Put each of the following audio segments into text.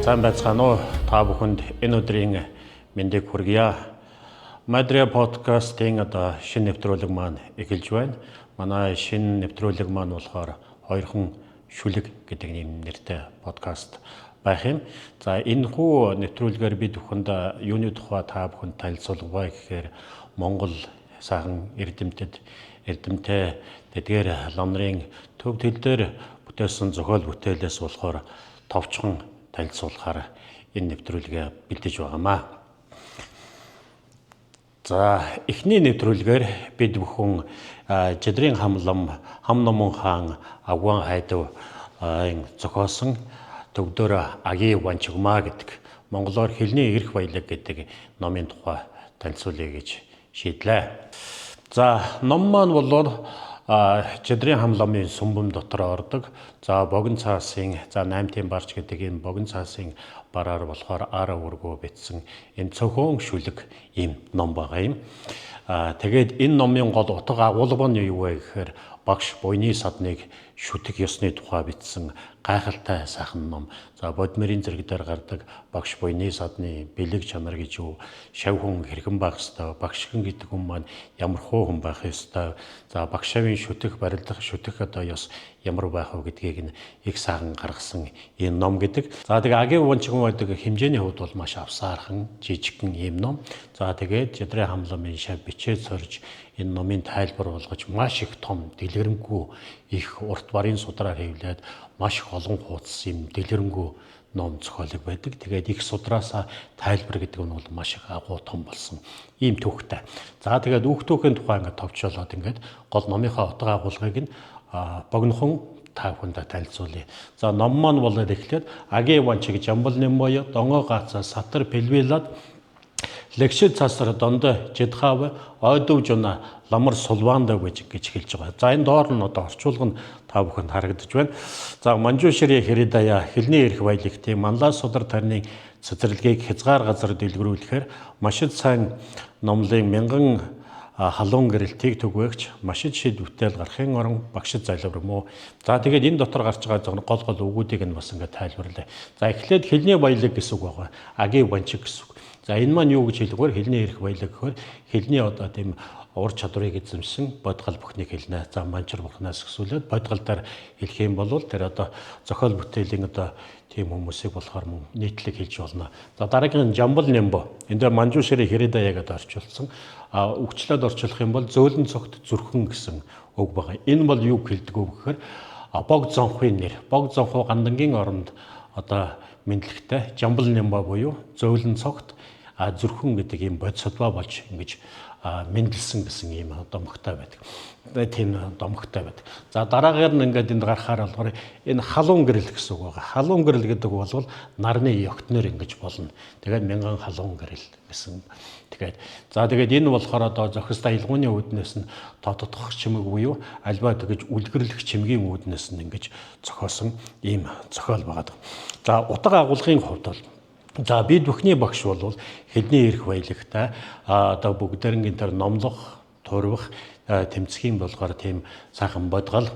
Сайн байцгаана уу? Та бүхэнд энэ өдрийн мэндийг хүргье. Мадрия подкастын шинэ нэвтрүүлэг маань эхэлж байна. Манай шинэ нэвтрүүлэг маань болохоор хоёрхан шүлэг гэдэг нэртэй подкаст байх юм. За энэ хүү нэвтрүүлгээр бид бүхэнд юуны тухай та бүхэнд танилцуулах вэ гэхээр Монгол сайхан эрдэмтэй тэдгээр лам нарын төв төл дээр бүтээсэн зохиол бүтээлээс болохоор товчхон танилцуулахаар энэ нэвтрүүлгээ бэлдэж байгаамаа. За эхний нэвтрүүлгээр бид бүхэн Жидрийн хам номон хаан Авган хайдав зохиосон төвдөр Агийн ванчигмаа гэдэг монголоор хэлний эрх баялаг гэдэг номын тухай танилцуулъя гэж шийдлээ. За ном маань бол Жидрийн хам ламын сүмбэм дотор ордог. За богино цаасын 8-ын барж гэдэг энэ богино цаасын бараар болохоор ара үргөө бичсэн энэ цөөхөн шүлэг ийм ном байгаа юм. Тэгээд энэ номын гол утга агуулга нь юу вэ гэхээр багш буйны садныг шүтэх ёсны тухай бичсэн гайхалтай сайхан ном. За бодмөрийн зэрэг дээр гардаг багш буйны садны бэлэг чанар гэж юу, шав хүн хэрхэн байх ёстой, багш гэдэг хүн маань ямар хуу хүн байх ёстой. За багшаавын шүтэх барилдах шүтэх ёс ямар байх вэ гэдгийг нь их сайхан гаргасан энэ ном гэдэг. За тэгээ Агийн ванчигмаа гэдэг хэмжээний хувьд бол маш авсаархан жижигхэн ийм ном. За тэгээд Жидрийн хам ламын шав бичээд сорж энэ номын тайлбар болгож маш их том дэлгэрэнгүй их урт барын судраар хэвлээд маш их олон хуудас юм дэлгэрэнгүй ном зохиолог байдаг. Тэгээд их судраасаа тайлбар гэдэг нь бол маш их агуу том болсон ийм төвхтэй. За тэгээд түүхийн тухай ингээд товчоолоод ингээд гол номынхаа утга агуулгыг нь богинохон та бүхэнд танилцуулъя. За ном маань бол эхлээд Агийн ванчиг жамбал нэмбоё донгоо гацаа сатар пэлвэлад лекшид цасар донд жидхав ойдов жуна ламар сулваанда гэж хэлж байгаа. За энэ доор нь одоо орчуулга нь та бүхэнд харагдаж байна. За Манжушри Хэридая хэлний эрх баялагт манлаа судар тарны цэцэрлэгийг хязгаар газар дэлгэрүүлэхээр маш их сайн номлын мянган халуун гэрэлтийг түгээгч маш их шид бүтээл гарахын орон багшид залбирмөө. За тэгээд энэ дотор гарч байгаа гол үгүүдийг нь бас ингээд тайлбарлая. За эхлээд хэлний баялаг гэсэн үг байгаа. Агийн ванчиг гэсэн үг. За энэ маань юу гэж хэлэхээр хэлний эрх баялаг гэхээр хэлний одоо тийм ур чадварыг эзэмшсэн бодгал бүхнийг хэлнэ. За манчар бурхнаас өсвөлээд бодгалдаар хэлэх юм бол тэр одоо зохиол бүтээлийн одоо тийм хүмүүсийг болохоор нийтлэг хэлж болно. За дараагийн жамбал нэмбо. Энд дээр Манжушри Хэридая гэдэг орчуулсан. Үгчлээд орчуулах юм бол зөөлөн цогт зүрхэн гэсэн үг байгаа. Энэ бол юу хэлдэг вэ гэхээр бог зонхын нэр. Бог зонхоо гандангийн оронд одоо мэдлэгтэй жамбал нэмбо буюу зөөлөн цогт зүрхэн гэдэг ийм бодисодва болж ингэж мэндэлсэн гэсэн ийм одоо мохтой байдаг. Тийм домогтой байдаг. За дараагаар нь ингээд энд гарахаар болохоор энэ халуун гэрэл гэсэн үг байгаа. Халуун гэрэл гэдэг бол нарны ёгтноор ингэж болно. Тэгээд мянган халуун гэрэл гэсэн. Тэгээд энэ болохоор одоо зохис аялгууны үүднээс нь тодтогдох чимэг буюу альва тэгэж үлгэрлэх чимгийн үүднээс нь ингэж зохиосон ийм зохиол байгаа. За утга агуулгын хувьд бол за бид бүхний багш бол хэлний эрх баялагтай одоо бүгдээрнгийн тэр номлох, турвах, тэмцхийн болохоор тийм сайхан бодгал.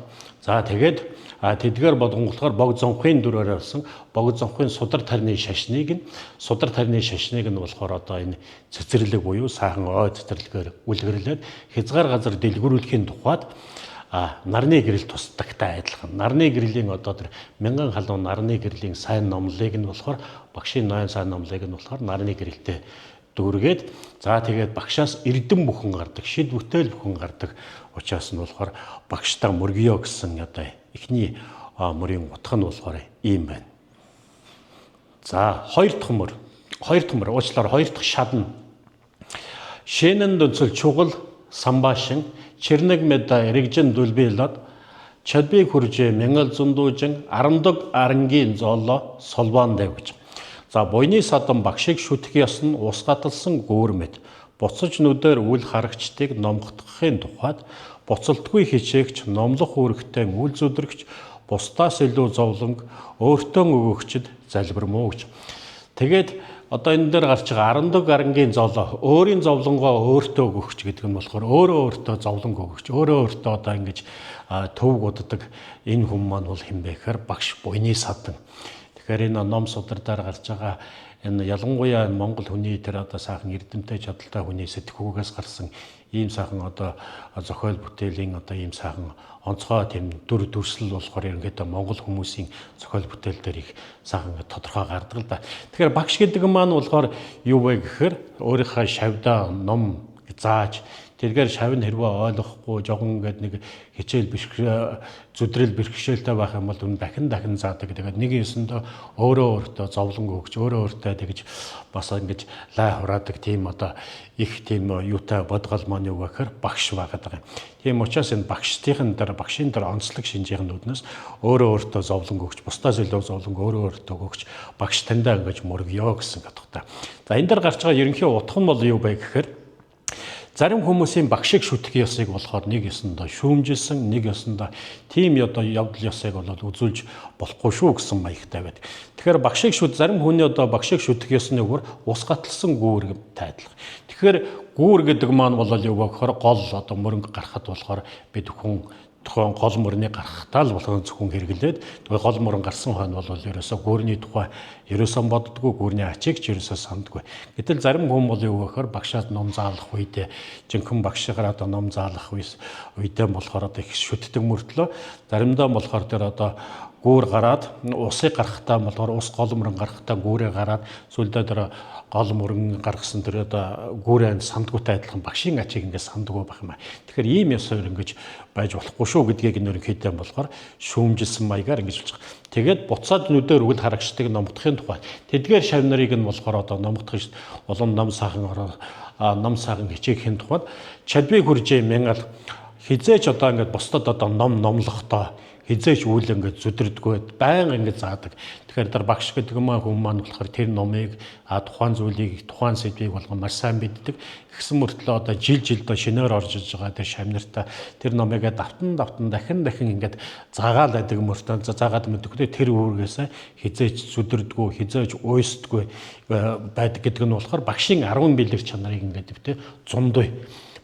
За тэгээд тэдгээр бодгонголохоор бог зонхын дүрээр болсон бог зонхын судар тарны шашныг нь болохоор одоо энэ цэцэрлэг буюу сайхан ой цэцэрлэгээр үлгэрлээд хязгаар газар дэлгэрүүлэхийн тухайд нарны гэрэл тусдагтай адилхан. Нарны гэрлийн одоо тэр мянган халуун нарны гэрлийн сайн номлыг нь болохоор багшийн ноён сайн номлыг нь болохоор нарны гэрэлтэй дүүргээд за тэгээд багшаас эрдэм бүхэн гардаг, шид бүтээл бүхэн гардаг учраас нь болохоор багштаа мөргиё гэсэн одоо эхний мөрийн утга нь болохоор ийм байна. За хоёр дахь мөр уучлаарай хоёр дахь шатна. Шэнэн дөцөл чугал самбашин Чернэг меда эрэгжин дүлбэлад чадби хүржээ мянгал зундуужин арамдаг арангийн зооло солбаандэ гэж. За буйны садан багшийг шүтэх ёс нь усгаталсан гүүр мэд. Буцаж нүдээр үл харагчдыг номготхын тухайд буцалтгүй хичээгч номлох үүрэгтэй үл зүдрэгч бусдаас илүү зовлонг өөртөө өгөгчд залбирмөө гэж. Тэгээд одоо энэ дээр гарч байгаа арандаг арангийн золоо өөрийн зовлонгоо өөртөө өгөгч гэдэг нь болохоор өөртөө зовлонг өгөгч өөртөө одоо ингэж төвг уддаг энэ хүн маань бол хэн бэ гэхээр багш буйны садан. Тэгэхээр энэ ном судардаар гарч байгаа энэ ялангуяа Монгол хүний тэр одоо сайхан эрдэмтэй чадaltaй хүний сэтгүүгээс гарсан ийм сайхан одоо зохиол бүтээлийн одоо ийм сайхан онцгой тийм дүр төрсөл болохоор ерөнхийдөө Монгол хүмүүсийн зохиол бүтээл дээр их сайхан тодорхой гардаг л да. Тэгэхээр багш гэдэг маань болохоор юу вэ гэхээр өөрийнхөө шавьдаа ном зааж тэргээр шавь нь хэрвээ ойлгохгүй жоохон ингээд нэг хичээл зүдрэл бэрхшээлтэй байх юм бол дахин заадаг. Тэгээд нэг юмсандаа өөрөө зовлон өгч өөрөө тэгж бас ингэж лай хураадаг тийм одоо их тийм юутай бодгол маань юу гэхээр багш байгаад байгаа юм. Тийм учраас энэ багшийн дээр онцлог шинжийнхнүүднээс өөрөө зовлон өгч бусдаас илүү зовлон өөрөө өгч багш таньдаа ингэж мөргөё гэсэн утгатай. За энэ дээр гарч байгаа ерөнхий утга нь бол юу бэ гэхээр зарим хүмүүсийн багшийг шүтэх ёсыг болохоор нэг ёсондоо шүүмжилсэн, нэг ёсондоо тийм одоо явдал ёсыг бол үзүүлж болохгүй шүү гэсэн маягтай байдаг. Тэгэхээр зарим хүний одоо багшийг шүтэх ёсны үгээр ус гаталсан гүүртэй адилхан. Тэгэхээр гүүр гэдэг маань бол юу гэхээр гол одоо мөрөнгө гарахад болохоор бид тухайн гол мөрний гарахтаа л болгон зөвхөн хэрэглээд тэгээ гол мөрөн гарсан хойно бол ерөөсөө гүүрний тухай ерөөсөө боддгоо гүүрний ачийг ч ерөөсөө сандгүй. Гэтэл зарим хүн бол юу гэхээр багшаад ном заалах үедээ жинхэнэ багшигаар одоо ном заалах үедээ болохоор одоо их шүтдэг мөртлөө заримдаа болохоор тэр одоо гүүр гараад усыг гарахтаа болохоор ус гол мөрөн гарахтаа гүүрээ гараад сүлдээ тэр гол мөрөн гаргасан тэр одоо гүүрээ сандгуутай адилхан багшийн ачийг ингээд сандгүй байх юм аа. Тэгэхээр ийм ёсоор ингэж байж болохгүй шүү гэдгийг нөрөнхийдөө болохоор шүүмжилсэн маягаар ингэж болж байгаа. Тэгээд буцаад нүдээр үгэл харагчдыг номдохын тухай тэдгээр шавь нарыг нь болохоор одоо номдох улам ном сайхан хичээхийн тухайд чадвыг хүржээ мянгал хизээч одоо ингээд бусдад одоо номлохдоо хизээч үйл ингээд зүдэрдгөө байнга ингээд заадаг. Тэгэхээр тэр багш гэдэг хүн маань болохоор тэр номыг тухайн зүйлийг тухайн сэдвийг болгон маш сайн мэддэг. Тэгсэн мөртлөө одоо жил шинээр орж иж байгаа тэр шавнартаа тэр номыг давтан дахин ингээд заагаал байдаг мөртөө заагаад мэддэг. Тэр үүргээс хизээч зүдэрдгөө хизээч уйсдгүй байдаг гэдэг нь болохоор багшийн 10 бэлэг чанарыг ингээд тэ зундуй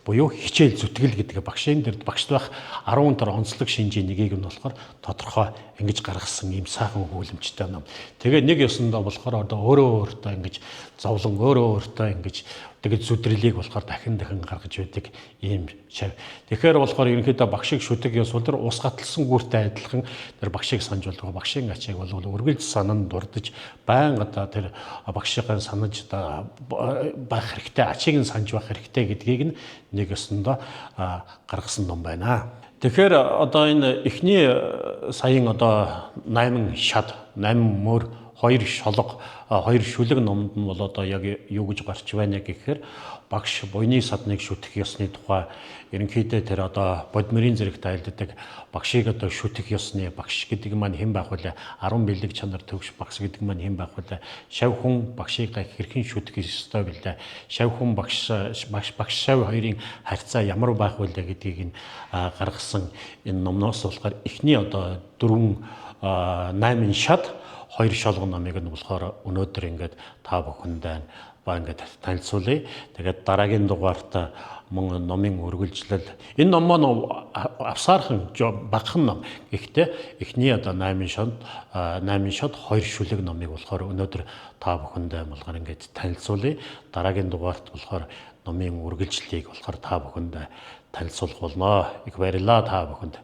буюу хичээл зүтгэл гэдэг багшийн дээр багшд байх 10 төр онцлог шинжийн нэгийг нь болохоор тодорхой ингэж гаргасан ийм сайхан өгүүлэмжтэй ном. Тэгээ нэг ёсондоо болохоор одоо өөртөө ингэж зовлон өөртөө ингэж тэгээд зүдрэлийг болохоор дахин гаргаж байдаг ийм шав. Тэгэхээр болохоор ерөнхийдөө багшийг шүтэх ёс бол тэр ус гаталсан гүртэй адилхан тэр багшийг санаж болдог. Багшийн ачааг бол үргэлж санан дурдж байнга одоо тэр багшийн санаж байх хэрэгтэй, ачийг нь санаж байх хэрэгтэй гэдгийг нэг ёсондоо гаргасан ном байна. Тэгэхээр одоо энэ эхний саяын одоо 8 шад, 8 мөр, 2 шолго, 2 шүлэг номд нь бол одоо яг юу гэж гарч байна гэхээр багш буйны садныг шүтэх ёсны тухай ерөнхийдөө тэр одоо бодмирийн зэрэг тайлддаг багшийг одоо шүтэх ёсны багш гэдэг маань хэн байх вэ? 10 бэлэг чанар төгш багш гэдэг маань хэн байх вэ? Шав хүн багшийг хэрхэн шүтэх ёстой вэ? Шав хүн багш шав хоёрын харьцаа ямар байх вэ гэдгийг гаргасан энэ номноос болохоор эхний одоо 8 шат 2 шолго номыг нь болохоор өнөөдөр ингээд та бүхэндээ ингээд танилцуулъя. Тэгээд дараагийн дугаарт мөн номын үргэлжлэл энэ ном маань авсаархан багахан ном. Гэхдээ эхний одоо 8 шот 2 шүлэг номыг болохоор өнөөдөр та бүхэндээ болохоор ингээд танилцуулъя. Дараагийн дугаарт болохоор номын үргэлжлэлийг болохоор та бүхэндээ танилцуулах болно. Их баярлалаа та бүхэнд.